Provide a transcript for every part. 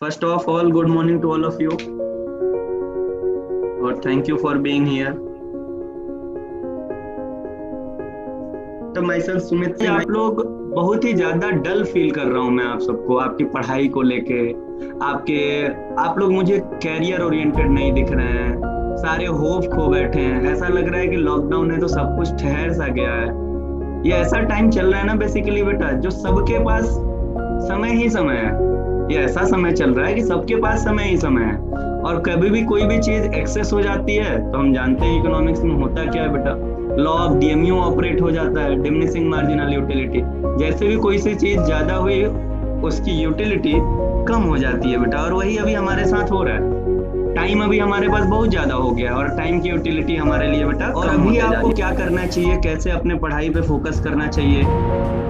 First of all, good morning to all of you, और thank you for being here. तो my self Sumit Singh. आप लोग बहुत ही ज्यादा डल फील कर रहा हूँ मैं आप सबको, आपकी पढ़ाई को लेके। आपके आप लोग मुझे कैरियर ओरिएंटेड नहीं दिख रहे हैं, सारे होप खो बैठे हैं। ऐसा लग रहा है कि लॉकडाउन है तो सब कुछ ठहर सा गया है। ये ऐसा टाइम चल रहा है ना बेसिकली बेटा, जो सबके पास समय ही समय है। ये ऐसा समय चल रहा है कि सबके पास समय ही समय है, और कभी भी कोई भी चीज एक्सेस हो जाती है तो हम जानते हैं इकोनॉमिक्स में होता क्या है बेटा, लॉ ऑफ डीएमयू ऑपरेट हो जाता है, डिमिनिशिंग मार्जिनल यूटिलिटी। जैसे भी कोई सी चीज ज्यादा हुई उसकी यूटिलिटी कम हो जाती है बेटा, और वही अभी हमारे साथ हो रहा है। टाइम अभी हमारे पास बहुत ज्यादा हो गया और टाइम की यूटिलिटी हमारे लिए बेटा और अभी आपको क्या करना चाहिए, कैसे अपने पढ़ाई पे फोकस करना चाहिए,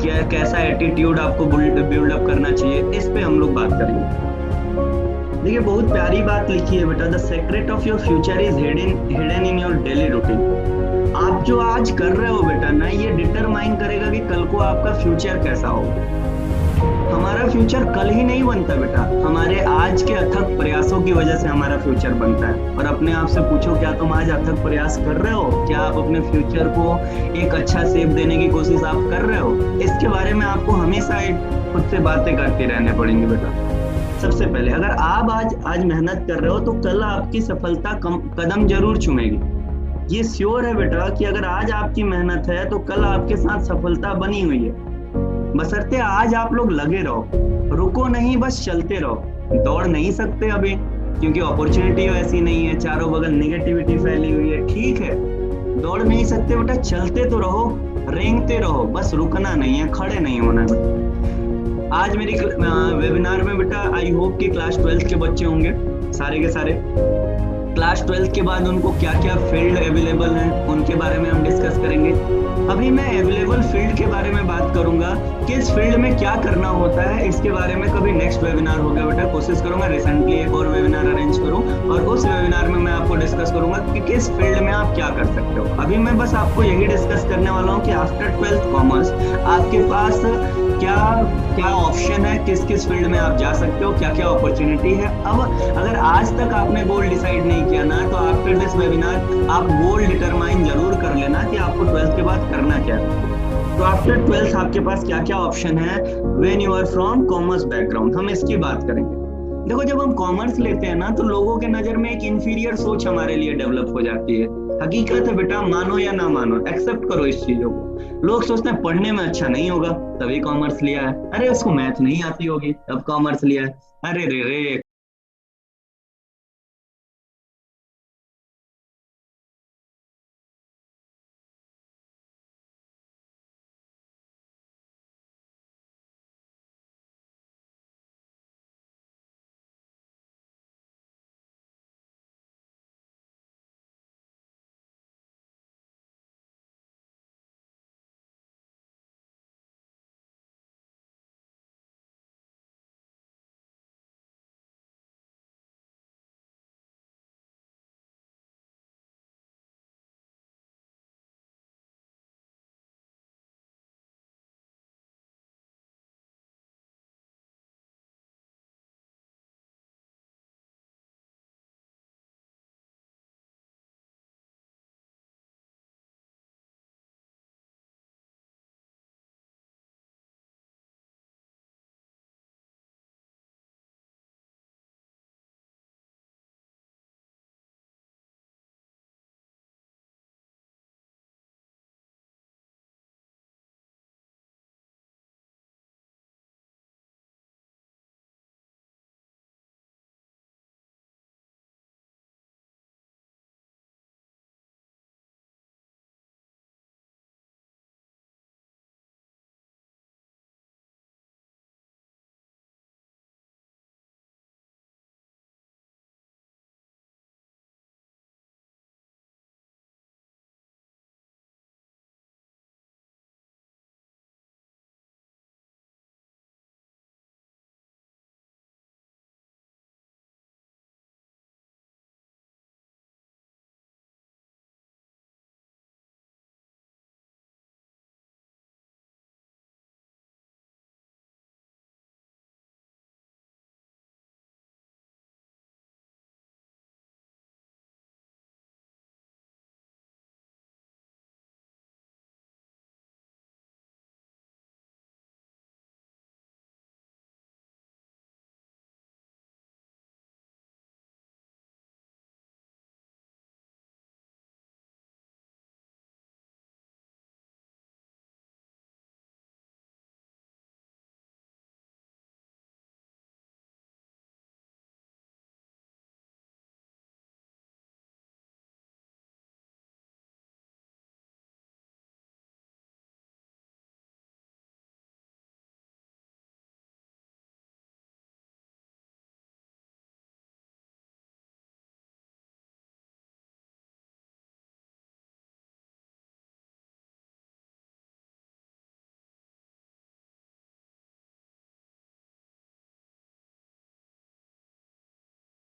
क्या कैसा एटीट्यूड आपको बिल्डअप करना चाहिए, इस पे हम लोग बात करेंगे। देखिए बहुत प्यारी बात लिखी है बेटा, the secret of your future is hidden in your daily routine. आप जो आज कर रहे हो बेटा ना, ये डिटरमाइन करेगा कि कल को आपका फ्यूचर कैसा हो। हमारा फ्यूचर कल ही नहीं बनता बेटा, हमारे आज के अथक प्रयासों की वजह से हमारा फ्यूचर बनता है। और अपने आप से पूछो, क्या तुम आज अथक प्रयास कर रहे हो? क्या आप अपने फ्यूचर को एक अच्छा शेप देने की कोशिश आप कर रहे हो? इसके बारे में आपको हमेशा खुद से बातें करते रहने पड़ेंगे बेटा। सबसे पहले अगर आप आज मेहनत कर रहे हो तो कल आपकी सफलता कदम जरूर चूमेगी। ये श्योर है बेटा कि अगर आज आपकी मेहनत है तो कल आपके साथ सफलता बनी हुई है। बशर्ते आज आप लोग लगे रहो, रुको नहीं, बस चलते रहो। दौड़ नहीं सकते अभी क्योंकि अपॉर्चुनिटी ऐसी नहीं है, चारों बगल नेगेटिविटी फैली हुई है, ठीक है। दौड़ नहीं सकते बेटा, चलते तो रहो, रेंगते रहो, बस रुकना नहीं है, खड़े नहीं होना है। आज मेरी वेबिनार में बेटा आई होप कि क्लास 12th के बच्चे होंगे, सारे के सारे। क्लास 12th के बाद उनको क्या क्या फील्ड अवेलेबल हैं उनके बारे में हम डिस्कस करेंगे। अभी मैं अवेलेबल फील्ड के बारे में बात करूंगा कि इस फील्ड में क्या करना होता है, इसके बारे में कभी नेक्स्ट वेबिनार होगा बेटा, कोशिश करूंगा रिसेंटली एक और वेबिनार अरेंज करूं और उस वेबिनार में मैं आपको डिस्कस करूंगा कि किस फील्ड में आप क्या कर सकते हो। अभी मैं बस आपको यही डिस्कस करने वाला हूं कि आफ्टर 12th कॉमर्स आपके पास क्या क्या ऑप्शन है, किस किस फील्ड में आप जा सकते हो, क्या क्या अपॉर्चुनिटी है। अब अगर आज तक आपने गोल डिसाइड नहीं किया ना, तो आफ्टर दिस वेबिनार आप गोल डिटरमाइन जरूर कर लेना कि आपको 12th के बाद करना क्या है। तो आफ्टर 12th आपके पास क्या क्या ऑप्शन है when you are from commerce background, हम इसकी बात करेंगे। देखो जब हम कॉमर्स लेते हैं ना तो लोगों के नजर में एक इंफीरियर सोच हमारे लिए डेवलप हो जाती है। हकीकत है बेटा, मानो या ना मानो, एक्सेप्ट करो इस चीजों को। लोग सोचते हैं पढ़ने में अच्छा नहीं होगा तभी कॉमर्स लिया है, अरे उसको मैथ नहीं आती होगी तब कॉमर्स लिया है, अरे रे रे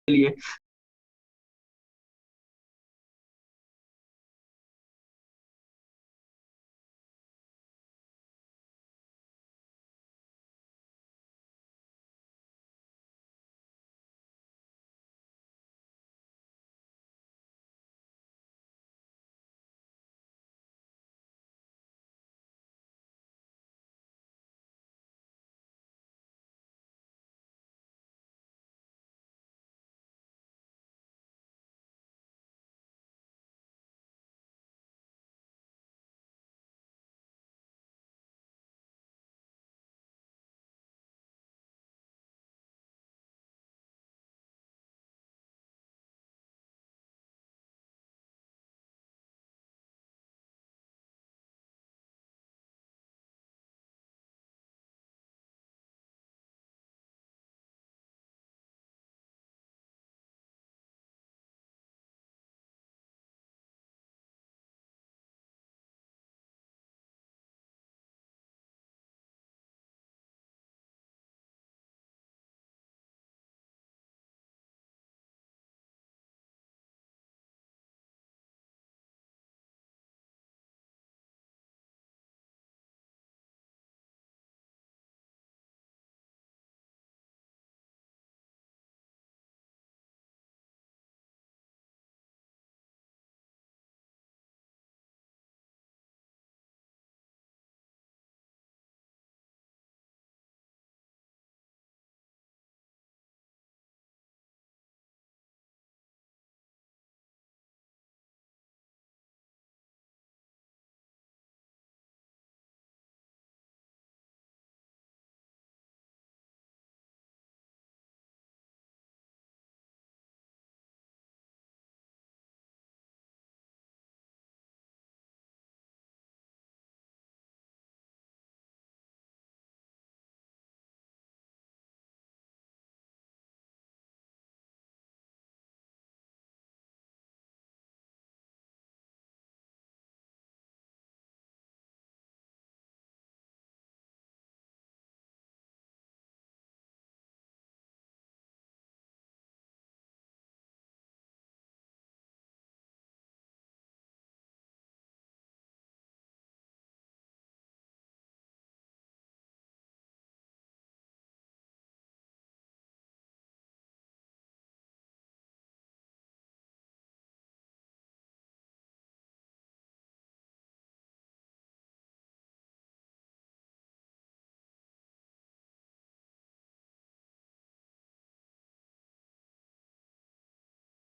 लिए।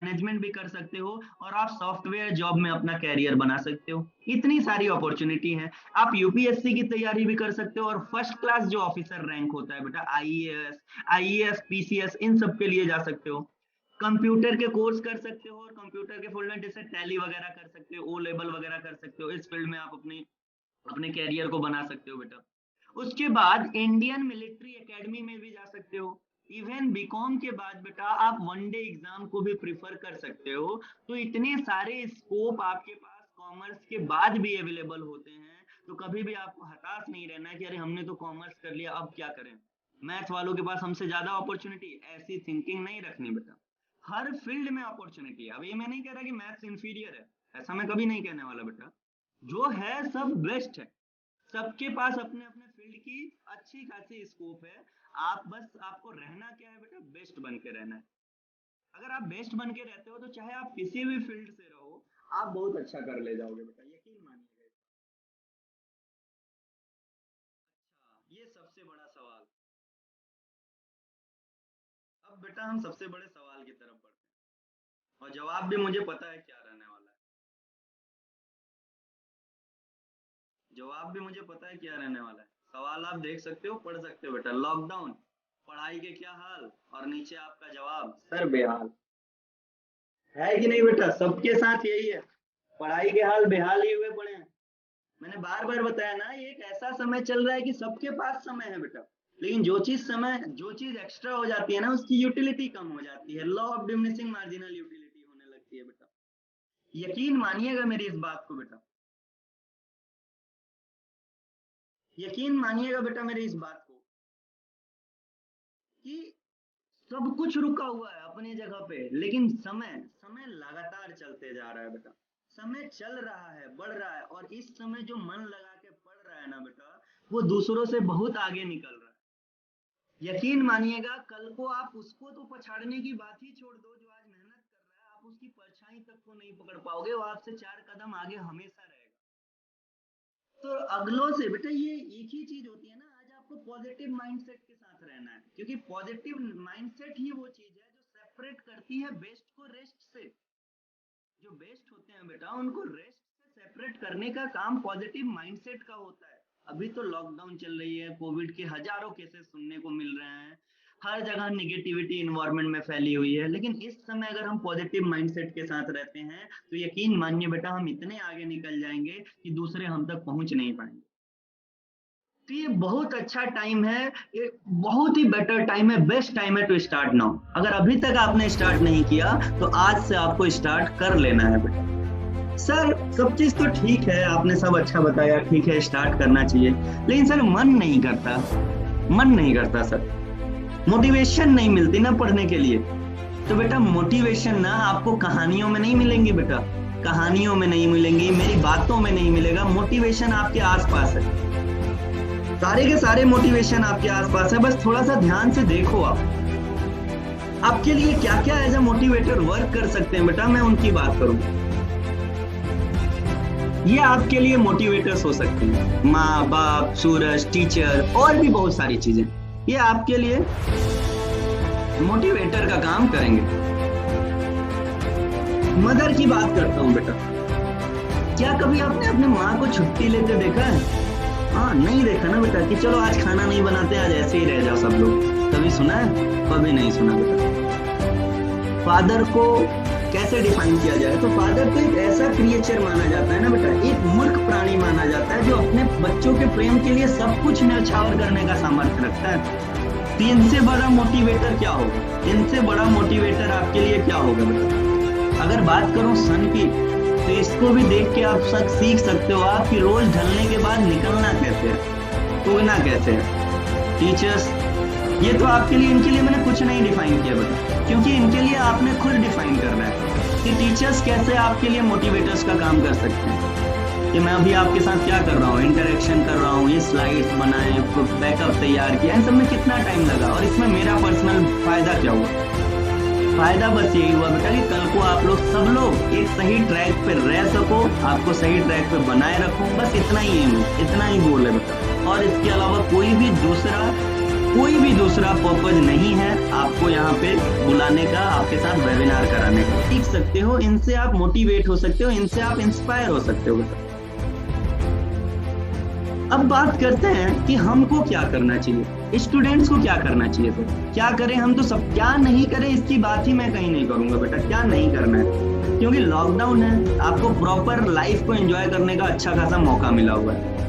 मैनेजमेंट भी कर सकते हो और आप सॉफ्टवेयर जॉब में अपना कैरियर बना सकते हो। इतनी सारी अपॉर्चुनिटी है। आप यूपीएससी की तैयारी भी कर सकते हो और फर्स्ट क्लास जो ऑफिसर रैंक होता है बेटा, आईएएस पीसीएस, इन सब के लिए जा सकते हो। कंप्यूटर के कोर्स कर सकते हो और कंप्यूटर के फील्ड में जैसे टैली वगैरह कर सकते हो, ओ लेवल वगैरह कर सकते हो। इस फील्ड में आप अपनी अपने कैरियर को बना सकते हो बेटा। उसके बाद इंडियन मिलिट्री एकेडमी में भी जा सकते हो। इवन बीकॉम के बाद बेटा आप वनडे एग्जाम को भी प्रिफर कर सकते हो। तो इतने सारे स्कोप आपके पास कॉमर्स के बाद भी अवेलेबल होते हैं। तो कभी भी आपको हताश नहीं रहना है कि अरे हमने तो कॉमर्स कर लिया अब क्या करें, मैथ वालों के पास हमसे ज्यादा अपॉर्चुनिटी, ऐसी थिंकिंग नहीं रखनी बेटा। हर फील्ड में अपॉर्चुनिटी है। अब ये मैं नहीं कह रहा कि मैथ्स इंफीरियर है, ऐसा मैं कभी नहीं कहने वाला बेटा। जो है सब बेस्ट है। सबके पास अपने अपने फील्ड की अच्छी खासी स्कोप है। आप बस, आपको रहना क्या है बेटा, बेस्ट बन के रहना है। अगर आप बेस्ट बन के रहते हो तो चाहे आप किसी भी फील्ड से रहो, आप बहुत अच्छा कर ले जाओगे बेटा, यकीन मानिएगा। अच्छा, ये सबसे बड़ा सवाल। अब बेटा हम सबसे बड़े सवाल की तरफ बढ़ते हैं और जवाब भी मुझे पता है क्या रहने वाला है। जवाब भी मुझे पता है क्या रहने वाला है। सवाल आप देख सकते हो, पढ़ सकते हो बेटा। लॉकडाउन, पढ़ाई के क्या हाल, और नीचे आपका जवाब, सर बेहाल। है कि नहीं बेटा, सबके साथ यही है। पढ़ाई के हाल बेहाल ही हुए पड़े हैं। मैंने बार बार बताया ना, ये एक ऐसा समय चल रहा है कि सबके पास समय है बेटा। लेकिन जो चीज एक्स्ट्रा हो जाती है ना, उसकी यूटिलिटी कम हो जाती है। Law of diminishing marginal utility होने लगती है बेटा। यकीन मानिएगा मेरी इस बात को बेटा, यकीन मानिएगा बेटा मेरी इस बात को, कि सब कुछ रुका हुआ है अपनी जगह पे, लेकिन समय समय लगातार चलते जा रहा है बेटा। समय चल रहा है, बढ़ रहा है, और इस समय जो मन लगा के पढ़ रहा है ना बेटा, वो दूसरों से बहुत आगे निकल रहा है। यकीन मानिएगा, कल को आप उसको तो पछाड़ने की बात ही छोड़ दो, जो आज मेहनत कर रहा है, आप उसकी परछाई तक को नहीं पकड़ पाओगे, वो आपसे 4 कदम आगे हमेशा रहेगा। तो अगलों से बेटा ये एक ही चीज होती है ना, आज आपको पॉजिटिव माइंडसेट के साथ रहना है, क्योंकि पॉजिटिव माइंडसेट ही वो चीज है जो सेपरेट करती है बेस्ट को रेस्ट से। जो बेस्ट होते हैं बेटा, उनको रेस्ट से सेपरेट करने का काम पॉजिटिव माइंडसेट का होता है। अभी तो लॉकडाउन चल रही है, कोविड के हजारों केसेस सुनने को मिल रहे हैं, हर जगह निगेटिविटी इन्वायरमेंट में फैली हुई है, लेकिन इस समय अगर हम पॉजिटिव माइंडसेट के साथ रहते हैं तो यकीन मानिए बेटा, हम इतने आगे निकल जाएंगे कि दूसरे हम तक पहुंच नहीं पाएंगे। तो ये बहुत अच्छा टाइम है, ये बहुत ही बेटर टाइम है, बेस्ट टाइम है टू स्टार्ट नाउ। अगर अभी तक आपने स्टार्ट नहीं किया तो आज से आपको स्टार्ट कर लेना है बेटा। सर सब चीज तो ठीक है, आपने सब अच्छा बताया, ठीक है स्टार्ट करना चाहिए, लेकिन सर मन नहीं करता, मन नहीं करता सर, मोटिवेशन नहीं मिलती ना पढ़ने के लिए। तो बेटा मोटिवेशन ना आपको कहानियों में नहीं मिलेंगी बेटा, कहानियों में नहीं मिलेंगी, मेरी बातों में नहीं मिलेगा। मोटिवेशन आपके आसपास है, सारे के सारे मोटिवेशन आपके आसपास है, बस थोड़ा सा ध्यान से देखो आप। आपके लिए क्या क्या एज ए मोटिवेटर वर्क कर सकते हैं बेटा, मैं उनकी बात करूंगा। ये आपके लिए मोटिवेटर्स हो सकते हैं, माँ बाप, सूरज, टीचर और भी बहुत सारी चीजें, ये आपके लिए मोटिवेटर का काम करेंगे। मदर की बात करता हूँ बेटा, क्या कभी आपने अपने माँ को छुट्टी लेते देखा है? हाँ नहीं देखा ना बेटा, कि चलो आज खाना नहीं बनाते, आज ऐसे ही रह जाओ सब लोग। कभी सुना है? कभी नहीं सुना बेटा। फादर को कैसे डिफाइन किया जाए, तो फादर तो एक ऐसा क्रिएचर माना जाता है ना बेटा, एक मूर्ख प्राणी माना जाता है जो अपने बच्चों के प्रेम के लिए सब कुछ न्यौछावर करने का सामर्थ्य रखता है। तो इनसे बड़ा मोटिवेटर क्या होगा, इनसे बड़ा मोटिवेटर आपके लिए क्या होगा बेटा? अगर बात करूं सन की, तो इसको भी देख के आप सब सीख सकते हो आप कि रोज ढलने के बाद निकलना कैसे है, उगना कैसे है। टीचर्स, ये तो आपके लिए, इनके लिए मैंने कुछ नहीं डिफाइन किया बेटा, क्योंकि इनके लिए आपने खुद डिफाइन करना है कि टीचर्स कैसे आपके लिए मोटिवेटर्स का काम कर सकते हैं। कि मैं अभी आपके साथ क्या कर रहा हूँ, इंटरेक्शन कर रहा हूँ, ये स्लाइड्स बनाए, बैकअप तैयार किया, इन सब में कितना टाइम लगा और इसमें मेरा पर्सनल फायदा क्या हुआ? फायदा बस यही हुआ बेटा कि कल को आप लोग सब लोग एक सही ट्रैक पे रह सको, आपको सही ट्रैक पे बनाए रखो, बस इतना ही एम है, इतना ही गोल है बेटा। और इसके अलावा कोई भी दूसरा पर्पज नहीं है आपको यहाँ पे बुलाने का, आपके साथ वेबिनार कराने का। सीख सकते हो इनसे, आप मोटिवेट हो सकते हो इनसे, आप इंस्पायर हो सकते हो बेटा। अब बात करते हैं कि हमको क्या करना चाहिए, स्टूडेंट्स को क्या करना चाहिए। तो क्या करें हम, तो सब क्या नहीं करें इसकी बात ही मैं कहीं नहीं करूंगा बेटा, क्या नहीं करना है, क्योंकि लॉकडाउन है, आपको प्रॉपर लाइफ को एंजॉय करने का अच्छा खासा मौका मिला हुआ है।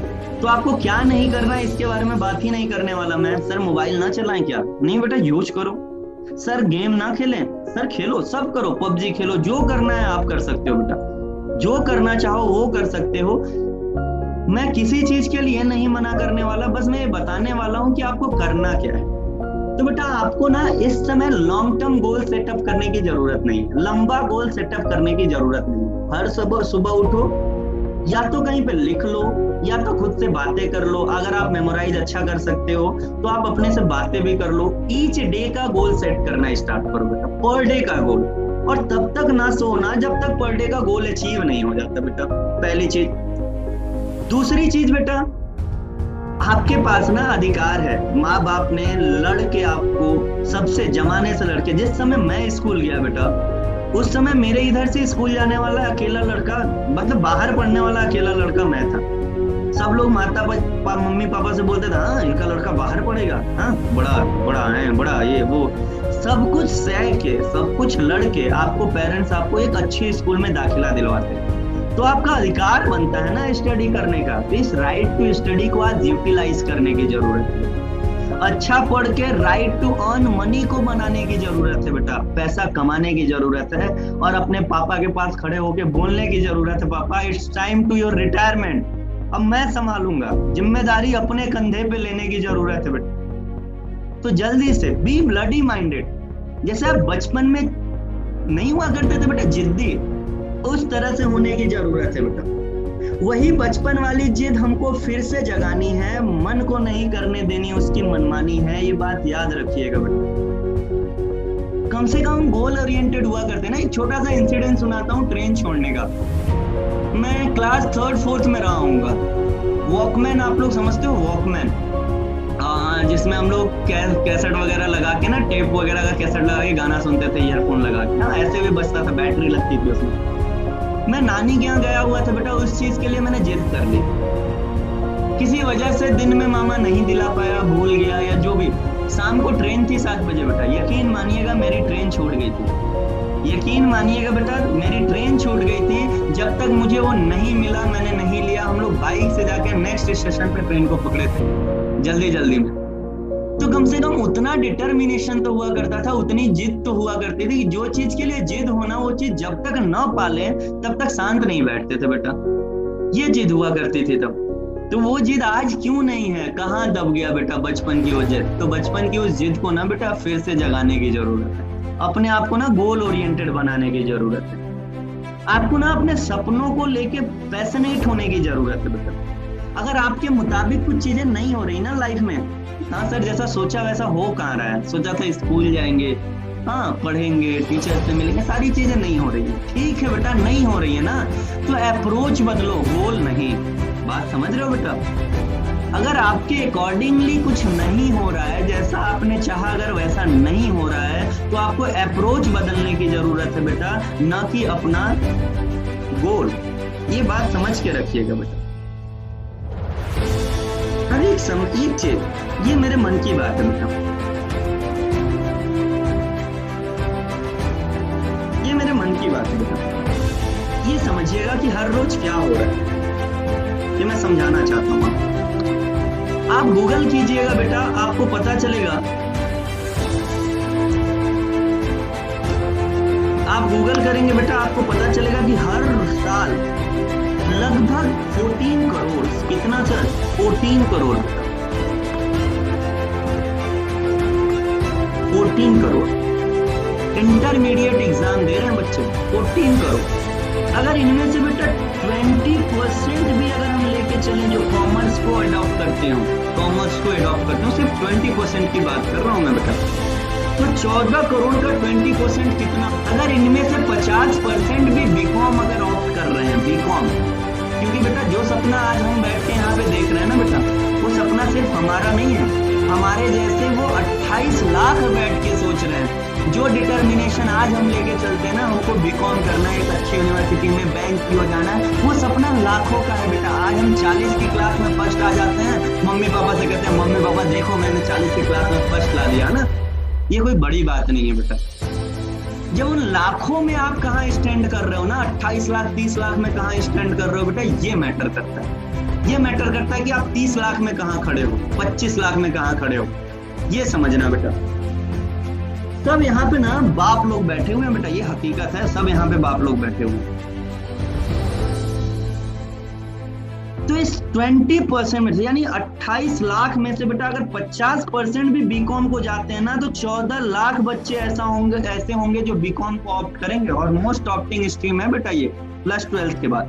तो आपको क्या नहीं करना है इसके बारे में बात ही नहीं करने वाला मैं। सर मोबाइल ना चलाएं क्या? नहीं बेटा, यूज करो। सर गेम ना खेलें? सर खेलो, सब करो, पबजी खेलो, जो करना है आप कर सकते हो बेटा, जो करना चाहो वो कर सकते हो। मैं किसी चीज के लिए नहीं मना करने वाला, बस मैं ये बताने वाला हूं कि आपको करना क्या है। तो बेटा आपको ना इस समय लॉन्ग टर्म गोल सेटअप करने की जरूरत नहीं है, लंबा गोल सेटअप करने की जरूरत नहीं है। हर सुबह उठो, या तो कहीं पे लिख लो या तो खुद से बातें कर लो। अगर आप मेमोराइज अच्छा कर सकते हो तो आप अपने से बातें भी कर लो। ईच डे का गोल सेट करना स्टार्ट करो बेटा, पर डे का गोल, और तब तक ना सोना जब तक पर डे का गोल अचीव नहीं हो जाता बेटा, पहली चीज। दूसरी चीज बेटा, आपके पास ना अधिकार है, माँ बाप ने लड़के आपको सबसे जमाने से लड़के, जिस समय मैं स्कूल गया बेटा उस समय मेरे इधर से स्कूल जाने वाला अकेला लड़का, मतलब बाहर पढ़ने वाला अकेला लड़का मैं था। सब लोग मम्मी पापा से बोलते थे, हाँ इनका लड़का बाहर पढ़ेगा, हाँ बड़ा है, बड़ा ये वो, सब कुछ सह के, सब कुछ लड़के आपको पेरेंट्स आपको एक अच्छे स्कूल में दाखिला दिलवाते। तो आपका अधिकार बनता है ना स्टडी करने का, तो इस राइट टू स्टडी को आज यूटिलाइज करने की जरूरत है। अच्छा पढ़ के राइट टू अर्न मनी को बनाने की जरूरत है बेटा, पैसा कमाने की जरूरत है, और अपने पापा के पास खड़े होके बोलने की जरूरत है, पापा it's time to your retirement, अब मैं संभालूंगा, जिम्मेदारी अपने कंधे पे लेने की जरूरत है बेटा। तो जल्दी से बी ब्लडी माइंडेड, जैसे आप बचपन में नहीं हुआ करते थे बेटा जिद्दी, उस तरह से होने की जरूरत है बेटा। वही बचपन वाली जिद हमको फिर से जगानी है, मन को नहीं करने देनी उसकी मनमानी है, ये बात याद रखिएगा बेटा। कम से कम गोल ओरिएंटेड हुआ करते ना। एक छोटा सा इंसिडेंट सुनाता हूँ ट्रेन छोड़ने का। मैं क्लास 3rd 4th में रहा हूँगा। वॉकमैन आप लोग समझते हो, वॉकमैन जिसमें हम लोग कैसेट वगैरह लगा के ना, टेप वगैरह का कैसेट लगा के गाना सुनते थे ईयरफोन लगा के। हाँ, ऐसे भी बजता था, बैटरी लगती थी उसमें। मैं नानी के यहाँ गया हुआ था बेटा, उस चीज के लिए मैंने जिद कर ली। किसी वजह से दिन में मामा नहीं दिला पाया, भूल गया या जो भी। शाम को ट्रेन थी 7 बजे बेटा, यकीन मानिएगा मेरी ट्रेन छूट गई थी। यकीन मानिएगा बेटा मेरी ट्रेन छूट गई थी। जब तक मुझे वो नहीं मिला मैंने नहीं लिया। हम लोग बाइक से जाके नेक्स्ट स्टेशन पे ट्रेन को पकड़े थे जल्दी जल्दी में। तो कम से कम उतना डिटर्मिनेशन तो हुआ करता था, उतनी जिद तो हुआ करती थी कि जो चीज के लिए जिद होना वो चीज जब तक न पाले तब तक शांत नहीं बैठते थे बेटा। ये जिद हुआ करती थी तब। तो वो जिद आज क्यों नहीं है, कहाँ दब गया बेटा बचपन की वो जिद। तो बचपन की उस जिद को ना बेटा फिर से जगाने की जरूरत है। अपने आप को ना गोल ओरिएंटेड बनाने की जरूरत है। आपको ना अपने सपनों को लेके पैशनेट होने की जरूरत है बेटा। अगर आपके मुताबिक कुछ चीजें नहीं हो रही ना लाइफ में, हाँ सर जैसा सोचा वैसा हो कहाँ रहा है। सोचा था स्कूल जाएंगे, हाँ पढ़ेंगे, टीचर से मिलेंगे, सारी चीजें नहीं हो रही है। ठीक है बेटा, नहीं हो रही है ना, तो अप्रोच बदलो, गोल नहीं। बात समझ रहे हो बेटा? अगर आपके अकॉर्डिंगली कुछ नहीं हो रहा है, जैसा आपने चाहा अगर वैसा नहीं हो रहा है, तो आपको अप्रोच बदलने की जरूरत है बेटा, ना कि अपना गोल। ये बात समझ के रखिएगा बेटा। हर एक चीज, ये मेरे मन की बात है बेटा, ये मेरे मन की बात है बेटा। ये समझिएगा कि हर रोज क्या हो रहा है, ये मैं समझाना चाहता हूँ। आप गूगल कीजिएगा बेटा, आपको पता चलेगा। आप गूगल करेंगे बेटा, आपको पता चलेगा कि हर साल लगभग 14 करोड़, कितना sir? 14 crore, 14 crore intermediate exam दे रहे हैं बच्चे। 14 करोड़। अगर इनमें से बेटा 20% भी अगर हम लेके चलें जो कॉमर्स को अडॉप्ट करते हो, सिर्फ 20% की बात कर रहा हूं मैं बेटा, तो 14 करोड़ का 20% कितना? अगर इनमें से 50% भी बीकॉम अगर ऑप्ट कर रहे हैं, बीकॉम, क्योंकि बेटा जो सपना आज हम बैठ के यहाँ पे देख रहे हैं ना बेटा, वो सपना सिर्फ हमारा नहीं है, हमारे जैसे वो 28 लाख बैठ के सोच रहे हैं। जो डिटर्मिनेशन आज हम लेके चलते हैं ना, हमको बीकॉम करना है, एक अच्छी यूनिवर्सिटी में बैंक की हो जाना है, वो सपना लाखों का है बेटा। आज हम 40 की क्लास में फर्स्ट आ जाते हैं, मम्मी पापा से कहते हैं मम्मी पापा देखो मैंने 40 की क्लास में फर्स्ट ला लिया ना। ये कोई बड़ी बात नहीं है बेटा। जब उन लाखों में आप कहाँ स्टैंड कर रहे हो ना, 28 लाख 30 लाख में कहाँ स्टैंड कर रहे हो बेटा, ये मैटर करता है। ये मैटर करता है कि आप 30 लाख में कहाँ खड़े हो, 25 लाख में कहाँ खड़े हो, ये समझना बेटा। सब यहाँ पे ना बाप लोग बैठे हुए हैं बेटा, ये हकीकत है, सब यहाँ पे बाप लोग बैठे हुए हैं। तो इस 20% में से, यानी 28 लाख में से बेटा अगर 50% भी बीकॉम को जाते हैं ना, तो 14 लाख बच्चे ऐसे होंगे जो बीकॉम को ऑप्ट करेंगे। और मोस्ट ऑप्टिंग स्ट्रीम है बेटा ये, प्लस 12 के बाद।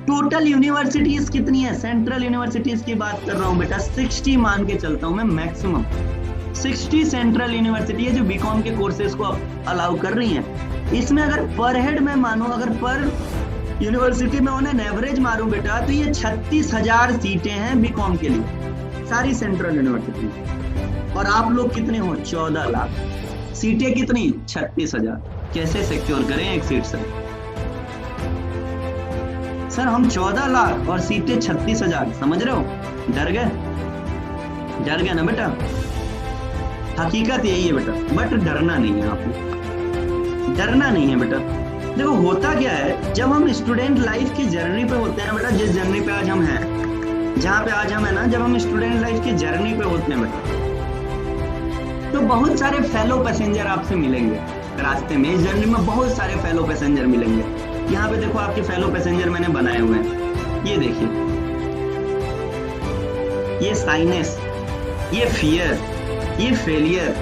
टोटल यूनिवर्सिटीज कितनी है? सेंट्रल यूनिवर्सिटीज की बात कर रहा हूँ बेटा, 60 मान के चलता हूँ मैं, मैक्सिमम 60 सेंट्रल यूनिवर्सिटी है जो बीकॉम के कोर्सेज को अलाउ कर रही हैं। इसमें अगर पर हेड में मानो, अगर पर यूनिवर्सिटी में उन्हें एवरेज मारूं बेटा, तो ये 36,000 सीटें हैं बीकॉम के लिए, सारी सेंट्रल यूनिवर्सिटी। और आप लोग कितने हो? 14 लाख। सीटें कितनी? 36,000। कैसे सिक्योर करें एक सीट सर हम 14 लाख और सीटें 36,000, समझ रहे हो? डर गए ना बेटा? हकीकत यही है बेटा, बट डरना नहीं है आपको, डरना नहीं है बेटा। देखो होता क्या है, जब हम स्टूडेंट लाइफ की जर्नी पे होते हैं बेटा, जिस जर्नी पे आज हम हैं, जहाँ पे आज हम है ना, जब हम स्टूडेंट लाइफ की जर्नी पे होते हैं बेटा, तो बहुत सारे फेलो पैसेंजर आपसे मिलेंगे रास्ते में। इस जर्नी में बहुत सारे फेलो पैसेंजर मिलेंगे। यहाँ पे देखो आपके फेलो पैसेंजर मैंने बनाए हुए हैं, ये देखिए, ये साइनेस, ये फियर, ये फेलियर,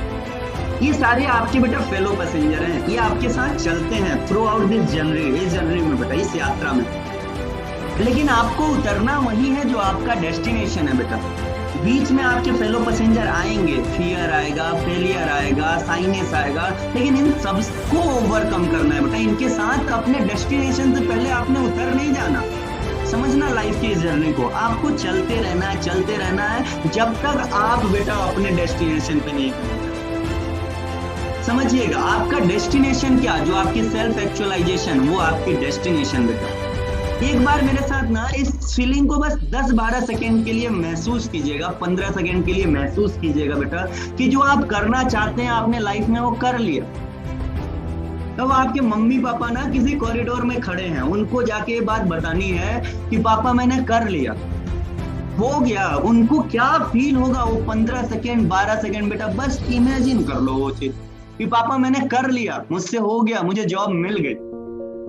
ये सारे आपके बेटा फेलो पैसेंजर हैं, ये आपके साथ चलते हैं थ्रू आउट दिस जर्नी, इस जर्नी में बेटा, इस यात्रा में। लेकिन आपको उतरना वही है जो आपका डेस्टिनेशन है बेटा। बीच में आपके फेलो पैसेंजर आएंगे, फियर आएगा, फेलियर आएगा, साइनेस आएगा, लेकिन इन सबको ओवरकम करना है बेटा। इनके साथ अपने डेस्टिनेशन से पहले आपने उतर नहीं जाना। समझना लाइफ की इस जर्नी को, आपको चलते रहना है, चलते रहना है जब तक आप बेटा अपने डेस्टिनेशन पे नहीं पहुंचे। समझिएगा, आपका डेस्टिनेशन क्या, जो आपकी सेल्फ एक्चुअलाइजेशन, वो आपकी डेस्टिनेशन बेटा। एक बार मेरे साथ ना इस फीलिंग को बस 10-12 सेकेंड के लिए महसूस कीजिएगा, 15 सेकेंड के लिए महसूस कीजिएगा बेटा, कि जो आप करना चाहते हैं आपने लाइफ में वो कर लिया। तब आपके मम्मी पापा ना किसी कॉरिडोर में खड़े हैं, उनको जाके ये बात बतानी है कि पापा मैंने कर लिया, हो गया। उनको क्या फील होगा वो 15 सेकेंड 12 सेकेंड बेटा, बस इमेजिन कर लो वो चीज कि पापा मैंने कर लिया, मुझसे हो गया, मुझे जॉब मिल गई,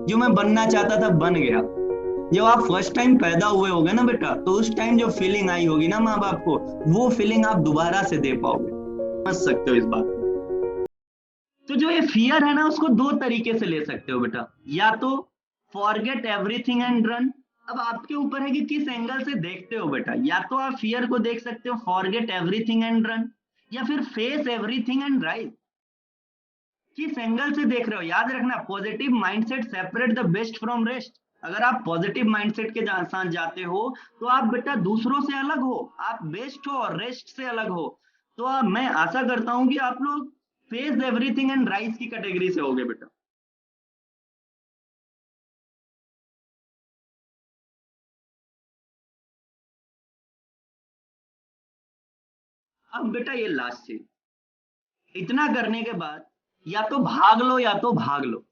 जो मैं बनना चाहता था बन गया। जब आप फर्स्ट टाइम पैदा हुए होगे ना बेटा, तो उस टाइम जो फीलिंग आई होगी ना माँ बाप को, वो फीलिंग आप दोबारा से दे पाओगे। समझ सकते हो इस बात को। तो जो ये फियर है ना, उसको दो तरीके से ले सकते हो बेटा, या तो फॉरगेट एवरीथिंग एंड रन। अब आपके ऊपर है कि किस एंगल से देखते हो बेटा। या तो आप फियर को देख सकते हो फॉरगेट एवरीथिंग एंड रन, या फिर फेस एवरीथिंग एंड राइज। किस एंगल से देख रहे हो, याद रखना, positive mindset separate the best from rest. अगर आप पॉजिटिव माइंडसेट के साथ जाते हो तो आप बेटा दूसरों से अलग हो, आप बेस्ट हो और रेस्ट से अलग हो। तो मैं आशा करता हूं कि आप लोग फेस एवरीथिंग एंड राइज की कैटेगरी से होगे बेटा। अब बेटा ये लास्ट चीज, इतना करने के बाद या तो भाग लो या तो भाग लो,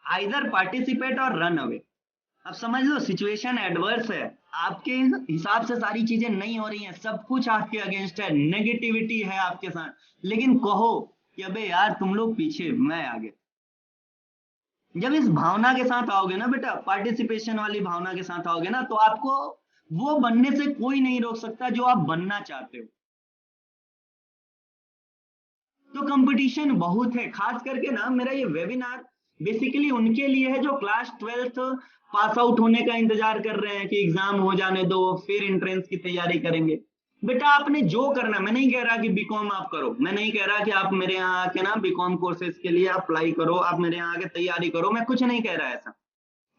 आइदर पार्टिसिपेट और रन अवे। अब समझ लो सिचुएशन एडवर्स है, आपके हिसाब से सारी चीजें नहीं हो रही हैं, सब कुछ आपके अगेंस्ट है, नेगेटिविटी है आपके साथ, लेकिन कहो कि अबे यार तुम लोग पीछे मैं आगे। जब इस भावना के साथ आओगे ना बेटा, पार्टिसिपेशन वाली भावना के साथ आओगे ना, तो आपको वो बनने से कोई नहीं रोक सकता जो आप बनना चाहते हो। तो कंपटीशन बहुत है, खास करके ना मेरा ये वेबिनार बेसिकली उनके लिए है जो क्लास 12th पास आउट होने का इंतजार कर रहे हैं कि एग्जाम हो जाने दो फिर एंट्रेंस की तैयारी करेंगे। बेटा आपने जो करना, मैं नहीं कह रहा कि बीकॉम आप करो, मैं नहीं कह रहा कि आप मेरे यहाँ आके ना बीकॉम कोर्सेज के लिए अप्लाई करो, आप मेरे यहाँ आके तैयारी करो, मैं कुछ नहीं कह रहा ऐसा।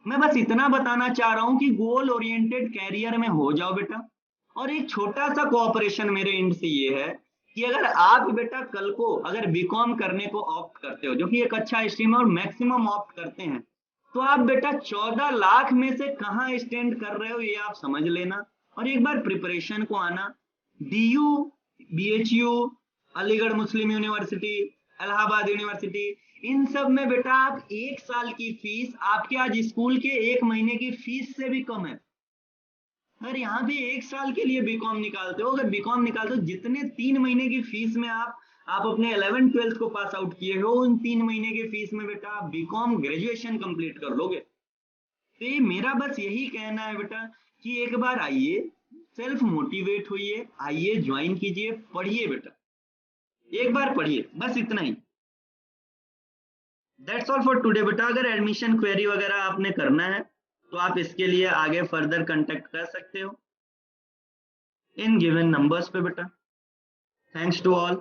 मैं बस इतना बताना चाह रहा हूं कि गोल ओरिएंटेड कैरियर में हो जाओ बेटा। और एक छोटा सा कोऑपरेशन मेरे एंड से ये है कि अगर आप बेटा कल को अगर बीकॉम करने को ऑप्ट करते हो, जो कि एक अच्छा स्ट्रीम है और मैक्सिमम ऑप्ट करते हैं, तो आप बेटा 14 लाख में से कहाँ स्टैंड कर रहे हो ये आप समझ लेना। और एक बार प्रिपरेशन को आना, डीयू, बीएचयू, अलीगढ़ मुस्लिम यूनिवर्सिटी, इलाहाबाद यूनिवर्सिटी, इन सब में बेटा आप एक साल की फीस आपके आज स्कूल के एक महीने की फीस से भी कम है। अगर यहाँ भी एक साल के लिए बीकॉम निकालते हो, अगर बीकॉम निकालते हो, जितने 3 महीने की फीस में आप अपने 11th-12th को पास आउट किए हो, उन 3 महीने की फीस में बेटा आप बीकॉम ग्रेजुएशन कंप्लीट कर लोगे। तो ये मेरा बस यही कहना है बेटा कि एक बार आइए, सेल्फ मोटिवेट होइए, आइए ज्वाइन कीजिए, पढ़िए बेटा, एक बार पढ़िए, बस इतना ही। दैट्स ऑल फॉर टुडे बेटा। अगर एडमिशन क्वेरी वगैरह आपने करना है तो आप इसके लिए आगे फर्दर कांटेक्ट कर सकते हो इन गिवन नंबर्स पे बेटा। Thanks to all.